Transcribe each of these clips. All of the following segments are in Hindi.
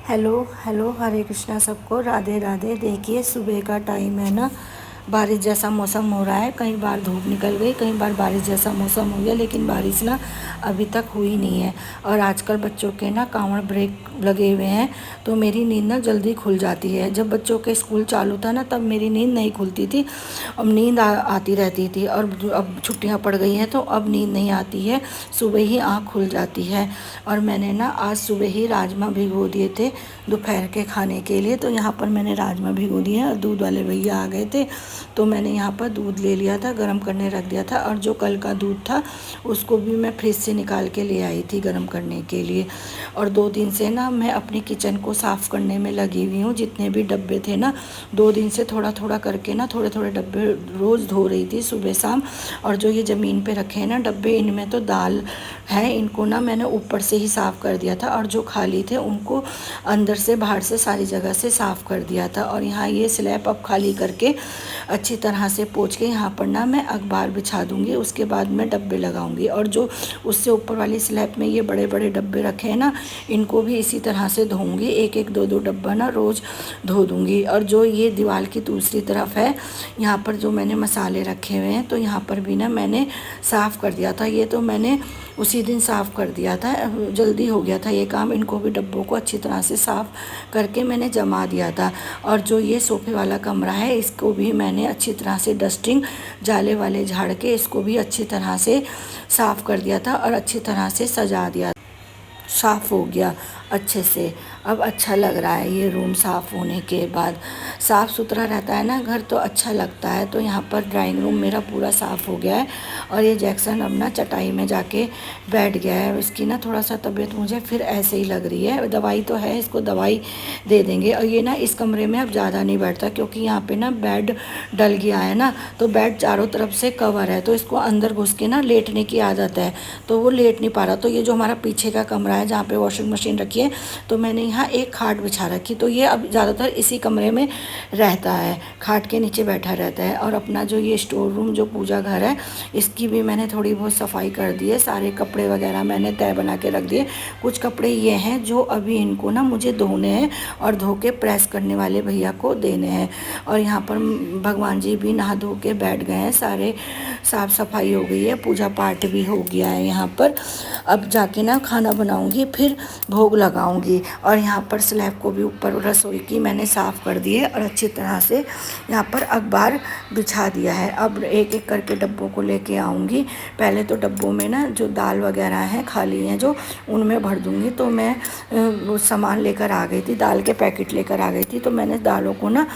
हेलो हेलो, हरे कृष्णा सबको, राधे राधे। देखिए सुबह का टाइम है ना, बारिश जैसा मौसम हो रहा है। कई बार धूप निकल गई, कई बार बारिश जैसा मौसम हो गया, लेकिन बारिश ना अभी तक हुई नहीं है। और आजकल बच्चों के ना कांवड़ ब्रेक लगे हुए हैं, तो मेरी नींद ना जल्दी खुल जाती है। जब बच्चों के स्कूल चालू था ना, तब मेरी नींद नहीं खुलती थी। अब नींद आती रहती थी, और अब छुट्टियां पड़ गई हैं तो अब नींद नहीं आती है, सुबह ही आँख खुल जाती है। और मैंने ना आज सुबह ही राजमा भिगो दिए थे दोपहर के खाने के लिए। तो यहाँ पर मैंने राजमा भिगो दिए हैं, और दूध वाले भैया आ गए थे, तो मैंने यहाँ पर दूध ले लिया था, गर्म करने रख दिया था। और जो कल का दूध था उसको भी मैं फ्रिज से निकाल के ले आई थी गर्म करने के लिए। और 2 दिन से ना मैं अपनी किचन को साफ़ करने में लगी हुई हूँ। जितने भी डब्बे थे ना, 2 दिन से थोड़ा थोड़ा करके ना थोड़े थोड़े डब्बे रोज़ धो रही थी सुबह शाम। और जो ये ज़मीन पे रखे हैं ना डब्बे, इनमें तो दाल है, इनको ना मैंने ऊपर से ही साफ़ कर दिया था। और जो खाली थे उनको अंदर से बाहर से सारी जगह से साफ़ कर दिया था। और यहाँ ये स्लैब अब खाली करके अच्छी तरह से पोंछ के यहाँ पर ना मैं अखबार बिछा दूँगी। उसके बाद मैं डब्बे लगाऊंगी। और जो उससे ऊपर वाली स्लैब में ये बड़े बड़े डब्बे रखे हैं ना, इनको भी इसी तरह से धोऊंगी। एक एक दो दो डब्बा ना रोज़ धो दूँगी। और जो ये दीवार की दूसरी तरफ है, यहाँ पर जो मैंने मसाले रखे हुए हैं, तो यहाँ पर भी ना मैंने साफ़ कर दिया था। ये तो मैंने उसी दिन साफ़ कर दिया था, जल्दी हो गया था ये काम। इनको भी डब्बों को अच्छी तरह से साफ़ करके मैंने जमा दिया था। और जो ये सोफ़े वाला कमरा है, इसको भी मैंने अच्छी तरह से डस्टिंग जाले वाले झाड़ के इसको भी अच्छी तरह से साफ़ कर दिया था, और अच्छी तरह से सजा दिया। साफ़ हो गया अच्छे से। अब अच्छा लग रहा है ये रूम साफ़ होने के बाद। साफ़ सुथरा रहता है ना घर, तो अच्छा लगता है। तो यहाँ पर ड्राइंग रूम मेरा पूरा साफ़ हो गया है। और ये जैक्सन अब ना चटाई में जाके बैठ गया है। इसकी ना थोड़ा सा तबीयत मुझे फिर ऐसे ही लग रही है। दवाई तो है, इसको दवाई दे देंगे। और ये ना इस कमरे में अब ज़्यादा नहीं बैठता, क्योंकि यहाँ पे ना बेड डल गया है ना, तो बेड चारों तरफ से कवर है, तो इसको अंदर घुस के ना लेटने की आदत है, तो वो लेट नहीं पा रहा। तो ये जो हमारा पीछे का कमरा है जहाँ पे वॉशिंग मशीन रखी है, तो मैंने यहाँ एक खाट बिछा रखी, तो ये अब ज़्यादातर इसी कमरे में रहता है, खाट के नीचे बैठा रहता है। और अपना जो ये स्टोर रूम जो पूजा घर है, इसकी भी मैंने थोड़ी बहुत सफाई कर दी है। सारे कपड़े वगैरह मैंने तय बना के रख दिए। कुछ कपड़े ये हैं जो अभी इनको ना मुझे धोने हैं, और धो के प्रेस करने वाले भैया को देने हैं। और यहाँ पर भगवान जी भी नहा धो के बैठ गए हैं, सारे साफ़ सफाई हो गई है, पूजा पाठ भी हो गया है यहाँ पर। अब जाके ना खाना बनाऊँगी, फिर भोग लगाऊंगी। और यहाँ पर स्लैब को भी ऊपर रसोई की मैंने साफ़ कर दी है, और अच्छी तरह से यहाँ पर अखबार बिछा दिया है। अब एक एक करके डब्बों को लेके आऊँगी। पहले तो डब्बों में ना जो दाल वगैरह हैं खाली हैं जो, उनमें भर दूँगी। तो मैं वो सामान लेकर आ गई थी, दाल के पैकेट लेकर आ गई थी, तो मैंने दालों को ना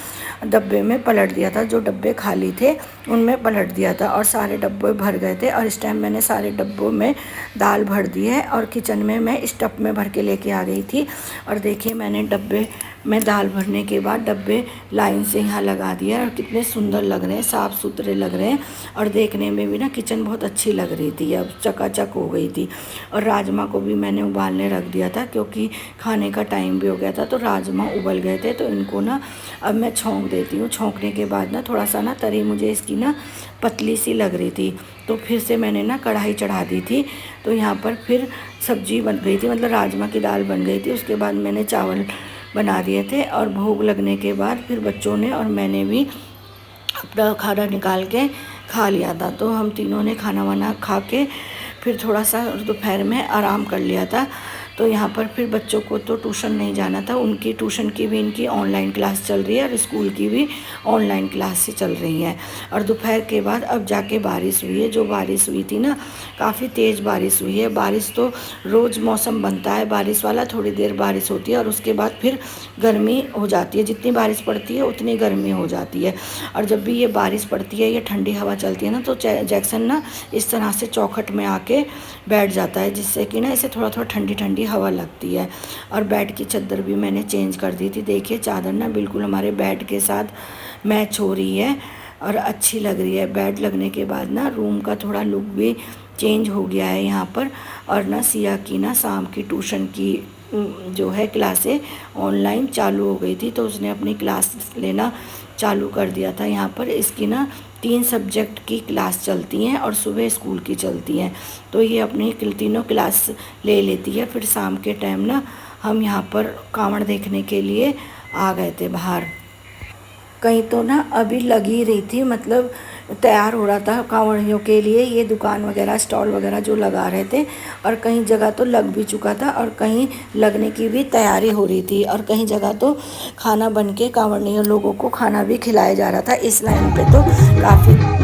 डब्बे में पलट दिया था। जो डब्बे खाली थे उनमें पलट दिया था, और सारे डब्बे भर गए थे। और इस टाइम मैंने सारे डब्बों में दाल भर दी है, और किचन में मैं स्टफ में भर के लेके आ गई थी। और देखिए मैंने डब्बे में दाल भरने के बाद डब्बे लाइन से यहाँ लगा दिया, और कितने सुंदर लग रहे हैं, साफ़ सुथरे लग रहे हैं। और देखने में भी ना किचन बहुत अच्छी लग रही थी, अब चकाचक हो गई थी। और राजमा को भी मैंने उबालने रख दिया था, क्योंकि खाने का टाइम भी हो गया था, तो राजमा उबल गए थे। तो इनको ना अब मैं छौंक देती हूँ। छौंकने के बाद ना थोड़ा सा ना तरी मुझे इसकी ना पतली सी लग रही थी, तो फिर से मैंने ना कढ़ाई चढ़ा दी थी। तो यहाँ पर फिर सब्जी बन गई थी, मतलब राजमा की दाल बन गई थी। उसके बाद मैंने चावल बना दिए थे, और भोग लगने के बाद फिर बच्चों ने और मैंने भी अपना खाना निकाल के खा लिया था। तो हम तीनों ने खाना वाना खा के फिर थोड़ा सा दोपहर में आराम कर लिया था। तो यहाँ पर फिर बच्चों को तो ट्यूशन नहीं जाना था, उनकी ट्यूशन की भी इनकी ऑनलाइन क्लास चल रही है, और स्कूल की भी ऑनलाइन क्लास से चल रही हैं। और दोपहर के बाद अब जाके बारिश हुई है। जो बारिश हुई थी ना, काफ़ी तेज़ बारिश हुई है। बारिश तो रोज़ मौसम बनता है बारिश वाला, थोड़ी देर बारिश होती है और उसके बाद फिर गर्मी हो जाती है। जितनी बारिश पड़ती है उतनी गर्मी हो जाती है। और जब भी ये बारिश पड़ती है या ठंडी हवा चलती है ना, तो जैक्सन ना इस तरह से चौखट में आके बैठ जाता है, जिससे कि ना इसे थोड़ा थोड़ा ठंडी ठंडी हवा लगती है। और बेड की चादर भी मैंने चेंज कर दी थी। देखिए चादर ना बिल्कुल हमारे बेड के साथ मैच हो रही है, और अच्छी लग रही है। बेड लगने के बाद ना रूम का थोड़ा लुक भी चेंज हो गया है यहाँ पर। और ना सिया की ना शाम की ट्यूशन की जो है क्लासें ऑनलाइन चालू हो गई थी, तो उसने अपनी क्लास लेना चालू कर दिया था। यहाँ पर इसकी ना 3 सब्जेक्ट की क्लास चलती हैं, और सुबह स्कूल की चलती हैं। तो ये अपनी तीनों क्लास ले लेती है, फिर शाम के टाइम ना हम यहाँ पर कांवड़ देखने के लिए आ गए थे बाहर। कहीं तो ना अभी लग ही रही थी, मतलब तैयार हो रहा था कांवड़ियों के लिए ये दुकान वगैरह, स्टॉल वगैरह जो लगा रहे थे, और कहीं जगह तो लग भी चुका था और कहीं लगने की भी तैयारी हो रही थी, और कहीं जगह तो खाना बन के कांवड़ियों लोगों को खाना भी खिलाया जा रहा था। इस लाइन पे तो काफ़ी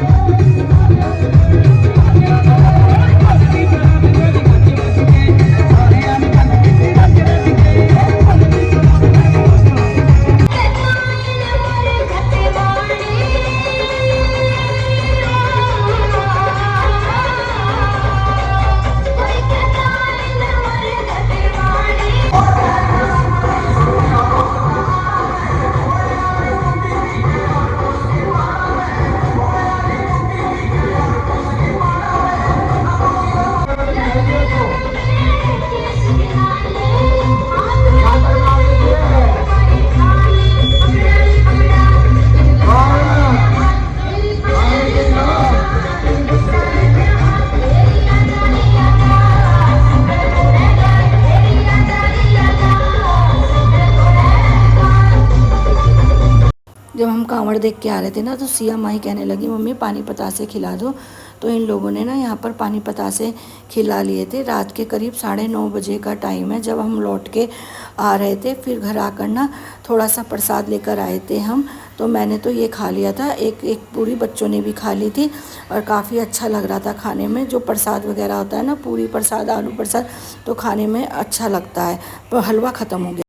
जब हम कांवड़ देख के आ रहे थे ना, तो सिया माई कहने लगी मम्मी पानी पतासे खिला दो। तो इन लोगों ने ना यहाँ पर पानी पतासे खिला लिए थे। रात के करीब 9:30 बजे का टाइम है जब हम लौट के आ रहे थे। फिर घर आकर ना थोड़ा सा प्रसाद लेकर आए थे हम, तो मैंने तो ये खा लिया था, एक पूरी बच्चों ने भी खा ली थी, और काफ़ी अच्छा लग रहा था खाने में। जो प्रसाद वगैरह होता है ना, पूरी प्रसाद, आलू प्रसाद, तो खाने में अच्छा लगता है। पर हलवा ख़त्म हो गया।